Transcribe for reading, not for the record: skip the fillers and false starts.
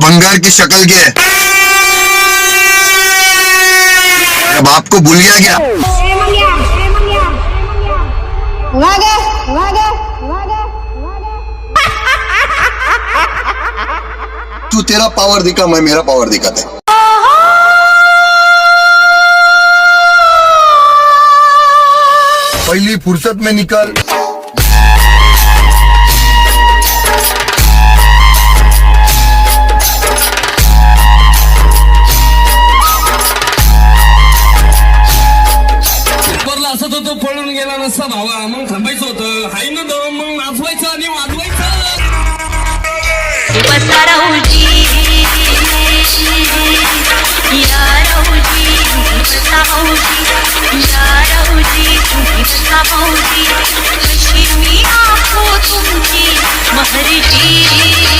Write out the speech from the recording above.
भंगार की शक्ल के बाप को भूल गया क्या? तू तेरा पावर दिखा, मैं मेरा पावर दिखाता है। पहली फुर्सत में निकल। असं तो पळून गेला नसता भावा, मग थांबायचं होतं. हाय ना दम, मग नाचवायचं आणि वाजवायचं. बसा राहूजी या राहूजी, बसा भाऊजी या राहूजी, बसा भाऊजी. कशी मी आखो तुमची महर्जी.